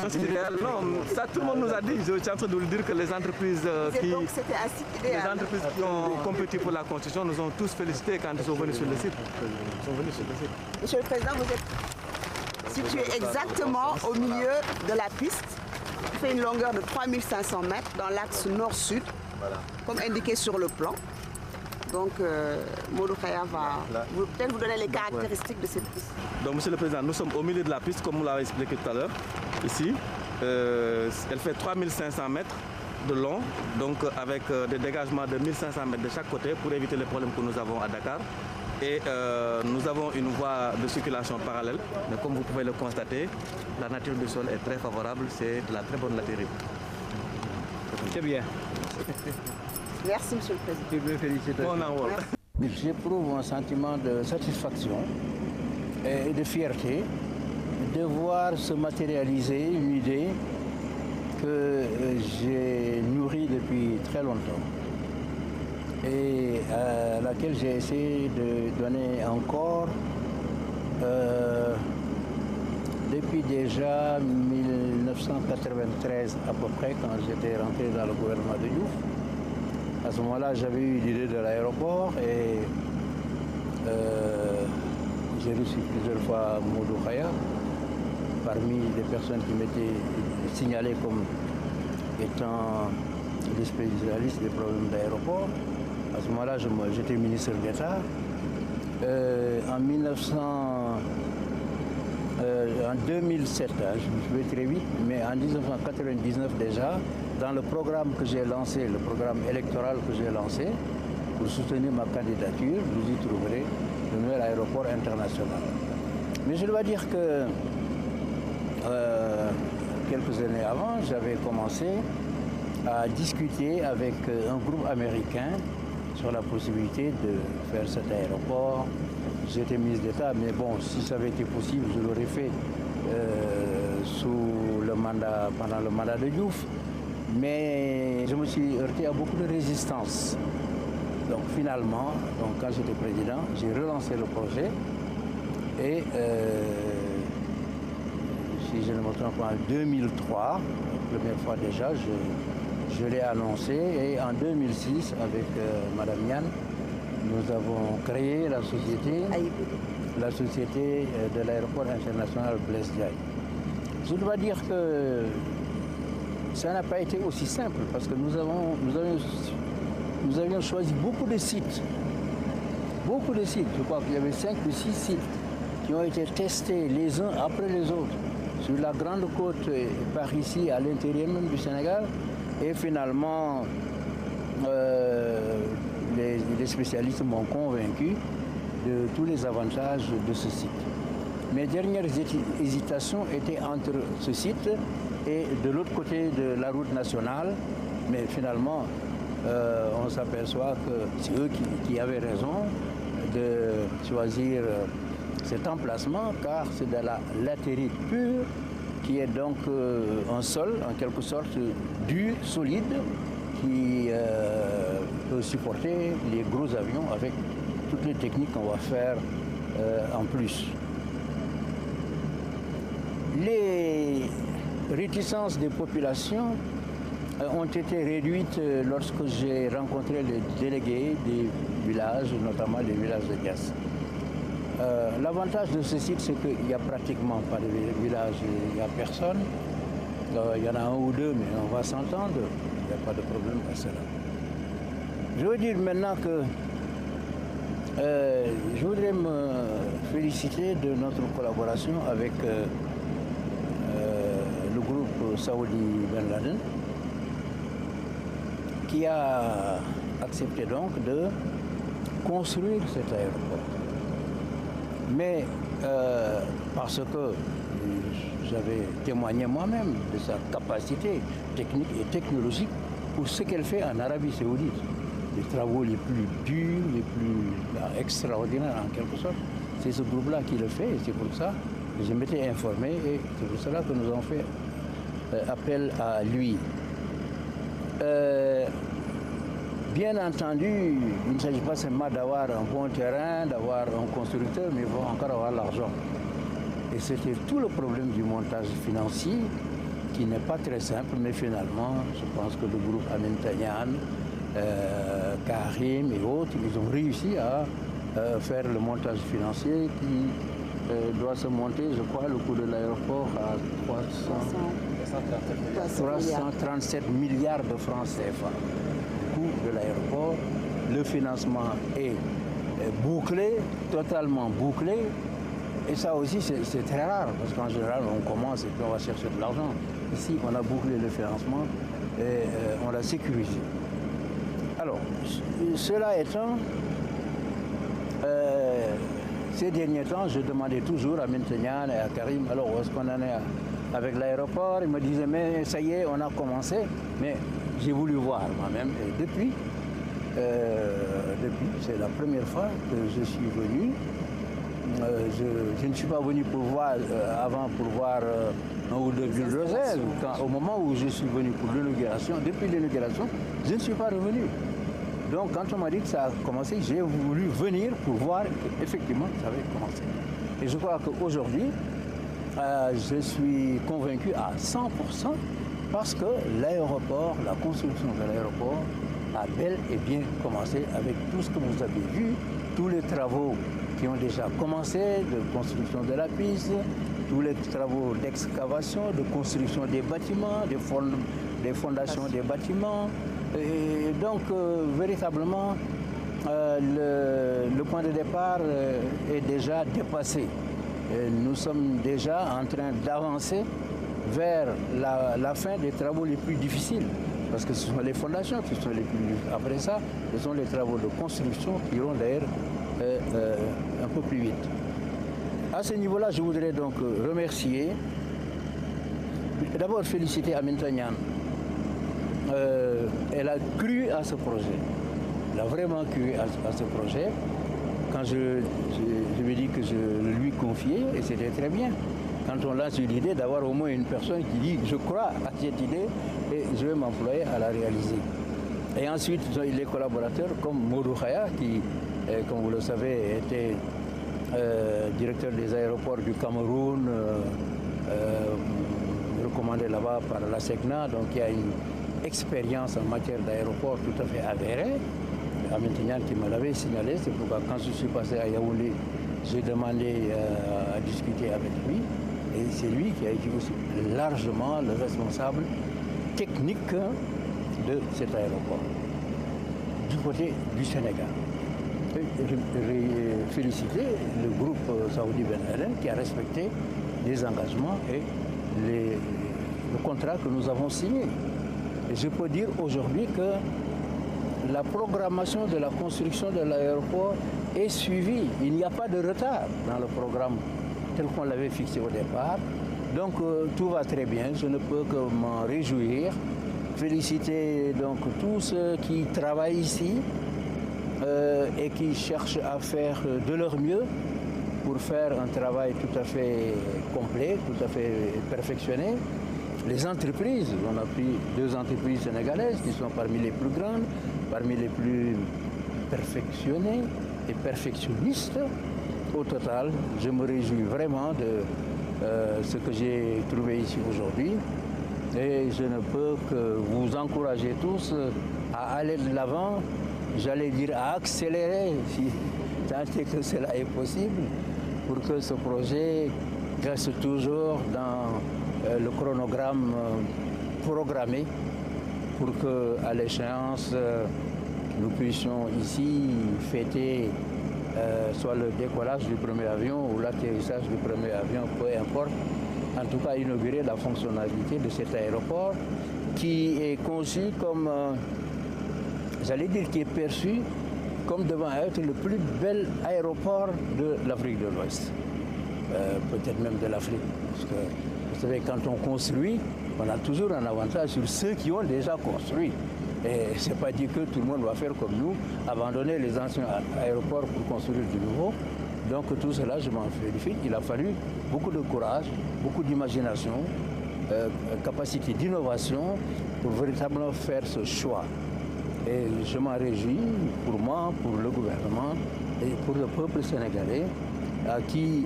C'est idéal. Non, ça tout le monde nous a dit. Je suis en train de vous dire que les entreprises qui ont compétit pour la construction nous ont tous félicités quand ils sont venus sur le site. Monsieur le Président, vous êtes situé exactement au milieu de la piste. Il fait une longueur de 3500 mètres dans l'axe nord-sud, comme indiqué sur le plan. Donc, Modou Khaya va peut-être vous donner les caractéristiques de cette piste. Donc, Monsieur le Président, nous sommes au milieu de la piste, comme vous l'avez expliqué tout à l'heure, ici. Elle fait 3500 mètres de long, donc avec des dégagements de 1500 mètres de chaque côté pour éviter les problèmes que nous avons à Dakar. Et nous avons une voie de circulation parallèle, mais comme vous pouvez le constater, la nature du sol est très favorable, c'est de la très bonne latérite. C'est bien. Merci, Monsieur le Président. Je veux féliciter. Bon envol. J'éprouve un sentiment de satisfaction et de fierté de voir se matérialiser une idée que j'ai nourrie depuis très longtemps et à laquelle j'ai essayé de donner encore depuis déjà 1993 à peu près, quand j'étais rentré dans le gouvernement de Diouf. À ce moment-là, j'avais eu l'idée de l'aéroport et j'ai reçu plusieurs fois Modou Khaya parmi les personnes qui m'étaient signalées comme étant des spécialistes des problèmes d'aéroport. À ce moment-là, j'étais ministre d'État. En 2007, je vais très vite, mais en 1999 déjà, dans le programme que j'ai lancé, le programme électoral que j'ai lancé, pour soutenir ma candidature, vous y trouverez le nouvel aéroport international. Mais je dois dire que quelques années avant, j'avais commencé à discuter avec un groupe américain sur la possibilité de faire cet aéroport. J'étais ministre d'État, mais bon, si ça avait été possible, je l'aurais fait pendant le mandat de Diouf. Mais je me suis heurté à beaucoup de résistance. Donc finalement, quand j'étais président, j'ai relancé le projet et si je ne me trompe pas, en 2003, la première fois déjà, je l'ai annoncé et en 2006, avec Madame Yann, nous avons créé la société de l'aéroport international Blaise Diagne. Je dois dire que ça n'a pas été aussi simple parce que nous avions choisi beaucoup de sites. Beaucoup de sites. Je crois qu'il y avait 5 ou 6 sites qui ont été testés les uns après les autres sur la grande côte par ici, à l'intérieur même du Sénégal. Et finalement, les spécialistes m'ont convaincu de tous les avantages de ce site. Mes dernières hésitations étaient entre ce site et de l'autre côté de la route nationale, mais finalement, on s'aperçoit que c'est eux qui avaient raison de choisir cet emplacement, car c'est de la latérite pure, qui est donc un sol, en quelque sorte, dur, solide, qui peut supporter les gros avions avec toutes les techniques qu'on va faire en plus. Les réticences des populations ont été réduites lorsque j'ai rencontré les délégués des villages, notamment les villages de Dias. L'avantage de ce site, c'est qu'il n'y a pratiquement pas de village, il n'y a personne. Il y en a un ou deux, mais on va s'entendre, il n'y a pas de problème à cela. Je veux dire maintenant que je voudrais me féliciter de notre collaboration avec le groupe Saoudi Ben Laden, qui a accepté donc de construire cet aéroport. Mais parce que j'avais témoigné moi-même de sa capacité technique et technologique pour ce qu'elle fait en Arabie Saoudite. Les travaux les plus durs, les plus extraordinaires en quelque sorte. C'est ce groupe-là qui le fait et c'est pour ça que je m'étais informé et c'est pour cela que nous avons fait appel à lui. Bien entendu, il ne s'agit pas seulement d'avoir un bon terrain, d'avoir un constructeur, mais il faut encore avoir l'argent. Et c'était tout le problème du montage financier qui n'est pas très simple, mais finalement, je pense que le groupe Amin Tagnan, Karim et autres, ils ont réussi à faire le montage financier qui doit se monter, je crois, le coût de l'aéroport à 337 milliards de francs CFA. Le coût de l'aéroport, le financement est bouclé, totalement bouclé. Et ça aussi, c'est très rare, parce qu'en général, on commence et puis on va chercher de l'argent. Ici, on a bouclé le financement et on l'a sécurisé. Alors, cela étant, ces derniers temps, je demandais toujours à Tagnan et à Karim, alors où est-ce qu'on en est avec l'aéroport? Ils me disaient, mais ça y est, on a commencé. Mais j'ai voulu voir moi-même. Et depuis, c'est la première fois que je suis venu. Je ne suis pas venu pour voir, avant pour voir un ou deux bulldozers. Au moment où je suis venu pour l'inauguration, depuis l'inauguration, je ne suis pas revenu. Donc quand on m'a dit que ça a commencé, j'ai voulu venir pour voir qu'effectivement ça avait commencé. Et je crois qu'aujourd'hui, je suis convaincu à 100% parce que l'aéroport, la construction de l'aéroport a bel et bien commencé avec tout ce que vous avez vu, tous les travaux qui ont déjà commencé, de construction de la piste, tous les travaux d'excavation, de construction des bâtiments, des fondations des bâtiments. Et donc, véritablement, le point de départ est déjà dépassé. Et nous sommes déjà en train d'avancer vers la fin des travaux les plus difficiles. Parce que ce sont les fondations qui sont les plus difficiles. Après ça, ce sont les travaux de construction qui iront d'ailleurs un peu plus vite. À ce niveau-là, je voudrais donc remercier, d'abord féliciter Amin Tagnan. Elle a cru à ce projet. Elle a vraiment cru à ce projet. Quand je lui ai dit que je lui confiais, et c'était très bien. Quand on lance une idée, d'avoir au moins une personne qui dit « je crois à cette idée et je vais m'employer à la réaliser ». Et ensuite, les collaborateurs comme Modou Khaya, qui, comme vous le savez, était directeur des aéroports du Cameroun, recommandé là-bas par la SECNA, donc il y a une expérience en matière d'aéroport tout à fait avérée. Amin Tagnan qui me l'avait signalé, c'est pourquoi quand je suis passé à Yaoundé, j'ai demandé à discuter avec lui. Et c'est lui qui a été aussi largement le responsable technique de cet aéroport, du côté du Sénégal. J'ai félicité le groupe Saoudi Ben Laden qui a respecté les engagements et le contrat que nous avons signé. Et je peux dire aujourd'hui que la programmation de la construction de l'aéroport est suivie. Il n'y a pas de retard dans le programme tel qu'on l'avait fixé au départ. Donc tout va très bien, je ne peux que m'en réjouir. Féliciter donc tous ceux qui travaillent ici et qui cherchent à faire de leur mieux pour faire un travail tout à fait complet, tout à fait perfectionné. Les entreprises, on a pris 2 entreprises sénégalaises qui sont parmi les plus grandes, parmi les plus perfectionnées et perfectionnistes. Au total, je me réjouis vraiment de ce que j'ai trouvé ici aujourd'hui et je ne peux que vous encourager tous à aller de l'avant, j'allais dire à accélérer si tant est que cela est possible pour que ce projet reste toujours dans le chronogramme programmé pour qu'à l'échéance nous puissions ici fêter soit le décollage du premier avion ou l'atterrissage du premier avion, peu importe, en tout cas inaugurer la fonctionnalité de cet aéroport qui est conçu comme, j'allais dire, qui est perçu comme devant être le plus bel aéroport de l'Afrique de l'Ouest, peut-être même de l'Afrique, parce que vous savez, quand on construit, on a toujours un avantage sur ceux qui ont déjà construit. Et ce n'est pas dit que tout le monde va faire comme nous, abandonner les anciens aéroports pour construire du nouveau. Donc tout cela, je m'en félicite. Il a fallu beaucoup de courage, beaucoup d'imagination, capacité d'innovation pour véritablement faire ce choix. Et je m'en réjouis pour moi, pour le gouvernement et pour le peuple sénégalais à qui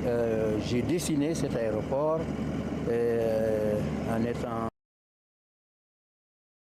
j'ai dessiné cet aéroport en étant